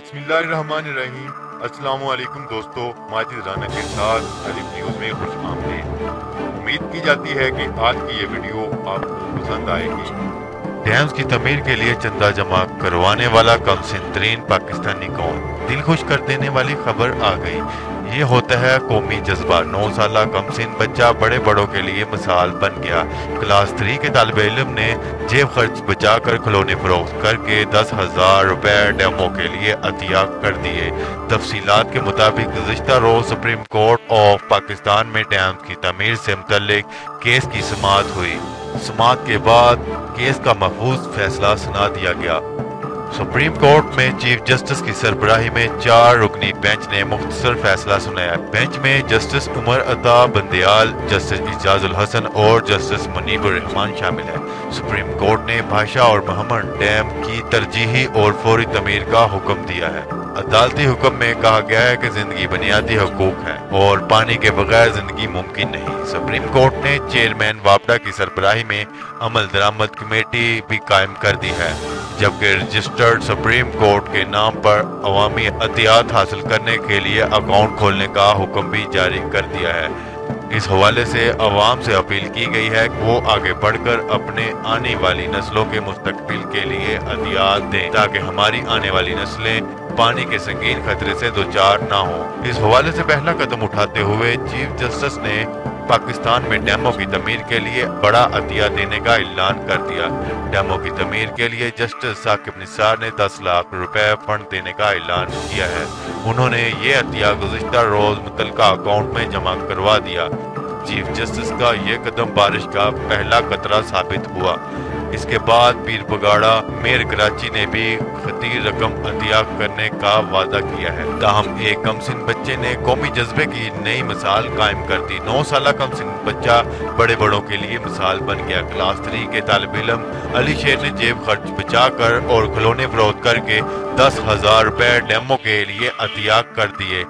बिस्मिल्लाहिर्रहमानिर्रहीम। अस्सलाम वालेकुम दोस्तों, माजिद राना के साथ अलिफ न्यूज़ में खुश आमदीद। उम्मीद की जाती है कि आज की ये वीडियो आपको पसंद आएगी। डैम्स की तमीर के लिए चंदा जमा करवाने वाला कमसिन तरीन पाकिस्तानी कौन, दिल खुश कर देने वाली खबर आ गई। ये होता है कौमी जज्बा। 9 साला कमसिन बच्चा बड़े बड़ों के लिए मिसाल बन गया। क्लास 3 के तालिब इल्म ने जेब खर्च बचा कर खिलौने फरोख्त करके 10,000 रुपए डेमो के लिए अतिया कर दिए। तफसीलात के मुताबिक गुज़िश्ता रोज सुप्रीम कोर्ट ऑफ पाकिस्तान में डैम्स की तमीर से मुतल्लिक केस की समाअत हुई। समाअत के बाद केस का महफूज फैसला सुना दिया गया। सुप्रीम कोर्ट में चीफ जस्टिस की सरबराही में 4 रुकनी बेंच ने मुख्तसर फैसला सुनाया। बेंच में जस्टिस उमर अता बंदयाल, जस्टिस इजाजुल हसन और जस्टिस मुनीबुर रहमान शामिल है। सुप्रीम कोर्ट ने भाषा और मोहम्मद डैम की तरजीही और फौरी तमीर का हुक्म दिया है। अदालती हुक्म में कहा गया है कि जिंदगी बुनियादी हकूक है और पानी के बगैर जिंदगी मुमकिन नहीं। सुप्रीम कोर्ट ने चेयरमैन वापडा की सरबराही में अमल दरामद कमेटी भी कायम कर दी है, जबकि रजिस्टर्ड सुप्रीम कोर्ट के नाम पर अवामी अतियात हासिल करने के लिए अकाउंट खोलने का हुक्म भी जारी कर दिया है। इस हवाले से अवाम से अपील की गई है कि वो आगे बढ़कर अपने आने वाली नस्लों के मुस्तकबिल के लिए अतियात दें, ताकि हमारी आने वाली नस्लें पानी के संगीन खतरे से दोचार ना हो। इस हवाले से पहला कदम उठाते हुए चीफ जस्टिस ने पाकिस्तान में डैमों की तमीर के लिए बड़ा अतिया देने का ऐलान कर दिया। डैमों की तमीर के लिए जस्टिस साकिब निसार ने 10 लाख रुपए फंड देने का ऐलान किया है। उन्होंने ये अतिया गुज़िश्ता रोज मुतल्लिका अकाउंट में जमा करवा दिया। चीफ जस्टिस का ये कदम बारिश का पहला कतरा साबित हुआ। इसके बाद पीर बगाड़ा मेयर कराची ने भी खतीर रकम अतिया करने का वादा किया है। ताहम एक कमसिन बच्चे ने कौमी जज्बे की नई मिसाल कायम कर दी। 9 साला कमसिन बच्चा बड़े बड़ों के लिए मिसाल बन गया। क्लास 3 के तालिब इल्म अली शेर ने जेब खर्च बचा कर और खिलौने फरोख्त करके 10,000 रुपए डेमो के लिए अतिया कर दिए।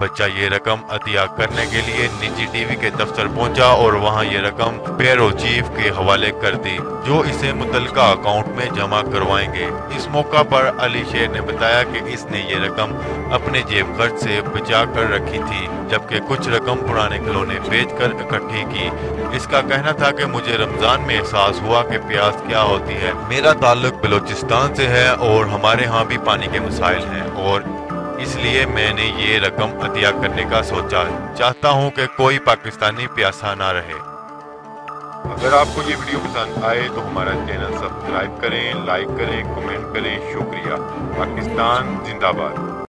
बच्चा ये रकम अतिया करने के लिए निजी टीवी के दफ्तर पहुंचा और वहां ये रकम पेरो चीफ के हवाले कर दी, जो इसे मुतल्लिका अकाउंट में जमा करवाएंगे। इस मौका पर अली शेर ने बताया कि इसने ये रकम अपने जेब खर्च से बचा कर रखी थी, जबकि कुछ रकम पुराने खिलौने बेचकर इकट्ठी की। इसका कहना था कि मुझे रमजान में एहसास हुआ कि प्यास क्या होती है। मेरा ताल्लुक बलोचिस्तान से है और हमारे यहाँ भी पानी के मसाइल हैं, और इसलिए मैंने ये रकम अतिया करने का सोचा। चाहता हूँ कि कोई पाकिस्तानी प्यासा ना रहे। अगर आपको ये वीडियो पसंद आए तो हमारा चैनल सब्सक्राइब करें, लाइक करें, कमेंट करें। शुक्रिया। पाकिस्तान जिंदाबाद।